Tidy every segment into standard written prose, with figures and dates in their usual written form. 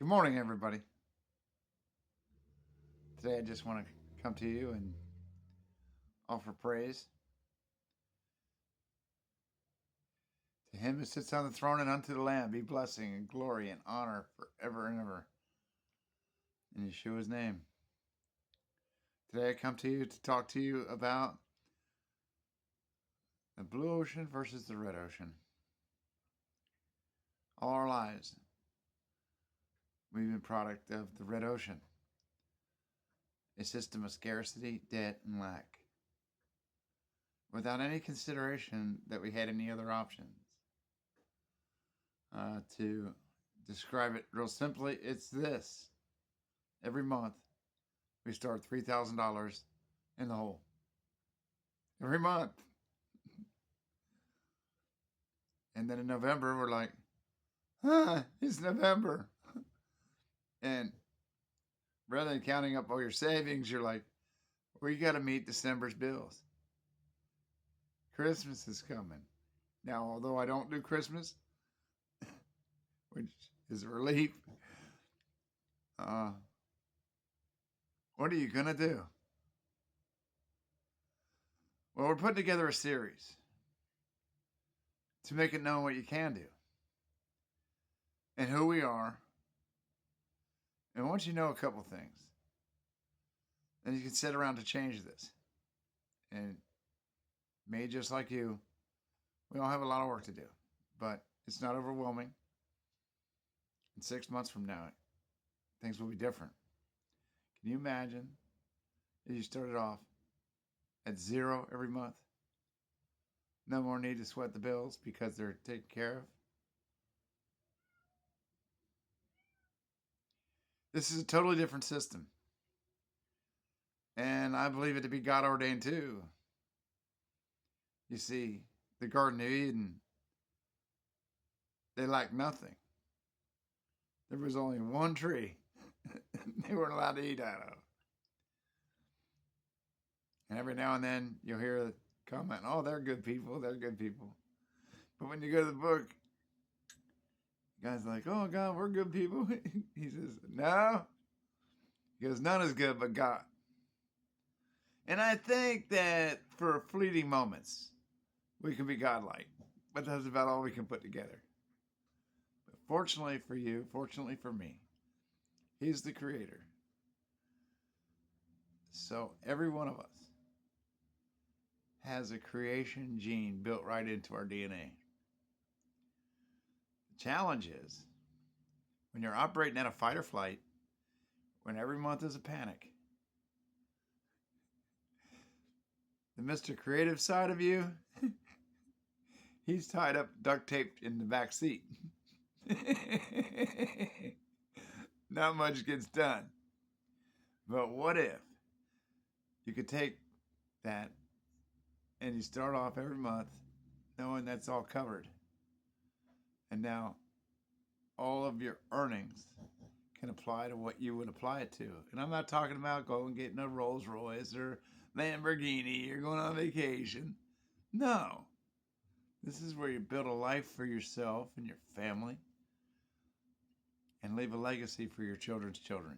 Good morning, everybody. Today I just want to come to you and offer praise to him who sits on the throne and unto the Lamb be blessing and glory and honor forever and ever. In Yeshua's name. Today I come to you to talk to you about the blue ocean versus the red ocean. All our lives, we've been product of the red ocean, a system of scarcity, debt, and lack, without any consideration that we had any other options. To describe it real simply, it's this. Every month, we start $3,000 in the hole. Every month. And then in November, we're like, it's November. And rather than counting up all your savings, you're like, well, you got to meet December's bills. Christmas is coming. Now, although I don't do Christmas, which is a relief, what are you going to do? Well, we're putting together a series to make it known what you can do and who we are. And once you know a couple things, then you can sit around to change this. And me, just like you, we all have a lot of work to do, but it's not overwhelming. And 6 months from now, things will be different. Can you imagine if you started off at zero every month? No more need to sweat the bills because they're taken care of. This is a totally different system. And I believe it to be God ordained too. You see, the Garden of Eden, they lacked nothing. There was only one tree they weren't allowed to eat out of. And every now and then you'll hear a comment, oh, they're good people, they're good people. But when you go to the book, the guy's like, oh, God, we're good people. He says, no. He goes, none is good but God. And I think that for fleeting moments, we can be godlike. But that's about all we can put together. But fortunately for you, fortunately for me, He's the creator. So every one of us has a creation gene built right into our DNA. The challenge is when you're operating at a fight or flight, when every month is a panic, the Mr. Creative side of you, he's tied up, duct taped in the back seat. Not much gets done. But what if you could take that and you start off every month knowing that's all covered. And now all of your earnings can apply to what you would apply it to. And I'm not talking about going and getting a Rolls Royce or Lamborghini or going on vacation. No. This is where you build a life for yourself and your family and leave a legacy for your children's children.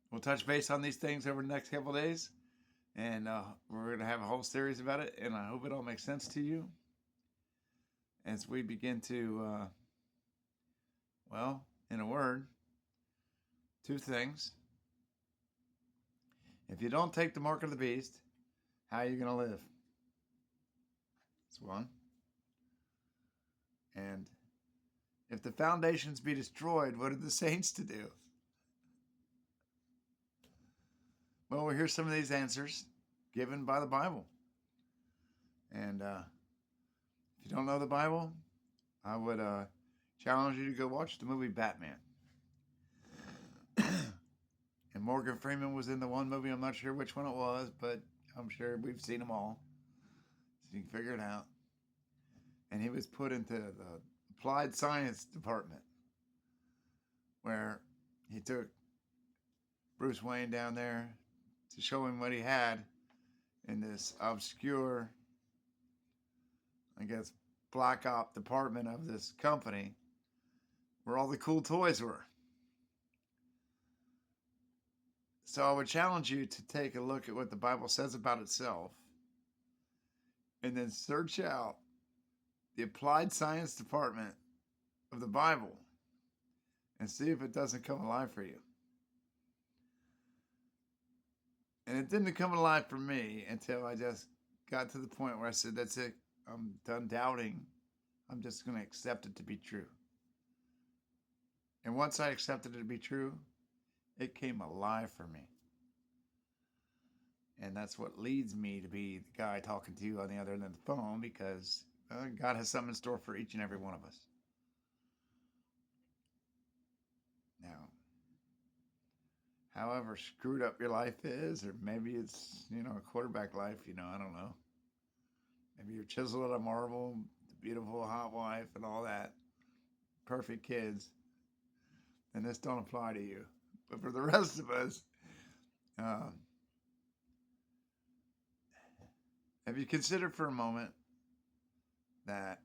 We'll touch base on these things over the next couple of days. And we're going to have a whole series about it. And I hope it all makes sense to you as we begin to, in a word, two things. If you don't take the mark of the beast, how are you going to live? That's one. And if the foundations be destroyed, what are the saints to do? Well, we'll hear some of these answers given by the Bible. And if you don't know the Bible, I would challenge you to go watch the movie Batman. And Morgan Freeman was in the one movie. I'm not sure which one it was, but I'm sure we've seen them all. So you can figure it out. And he was put into the applied science department where he took Bruce Wayne down there to show him what he had in this obscure, I guess, black op department of this company. where all the cool toys were. So I would challenge you to take a look at what the Bible says about itself and then search out the applied science department of the Bible and see if it doesn't come alive for you. And it didn't come alive for me until I just got to the point where I said, that's it. I'm done doubting. I'm just going to accept it to be true. And once I accepted it to be true, it came alive for me. And that's what leads me to be the guy talking to you on the other end of the phone, because God has something in store for each and every one of us. Now, however screwed up your life is, or maybe it's, a quarterback life, I don't know. Maybe you're chiseled out of marble, the beautiful hot wife and all that, perfect kids, then this don't apply to you. But for the rest of us, have you considered for a moment that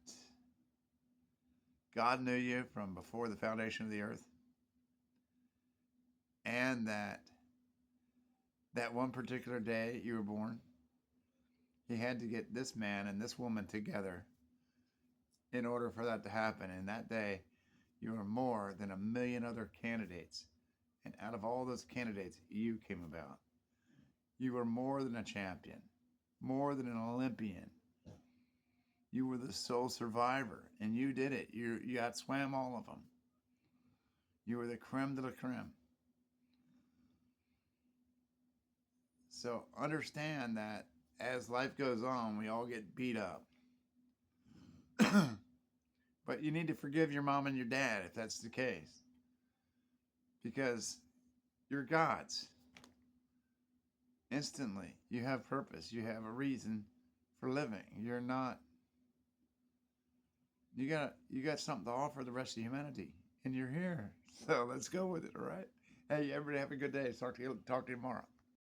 God knew you from before the foundation of the earth? And that one particular day you were born, he had to get this man and this woman together in order for that to happen. And that day, you were more than 1 million other candidates. And out of all those candidates, you came about. You were more than a champion, more than an Olympian. You were the sole survivor, and you did it. You outswam all of them. You were the creme de la creme. So understand that as life goes on, we all get beat up. But you need to forgive your mom and your dad if that's the case. Because you're God's. Instantly, you have purpose. You have a reason for living. You're not... You got something to offer the rest of humanity. And you're here. So let's go with it, all right? Hey, everybody have a good day. Talk to you tomorrow.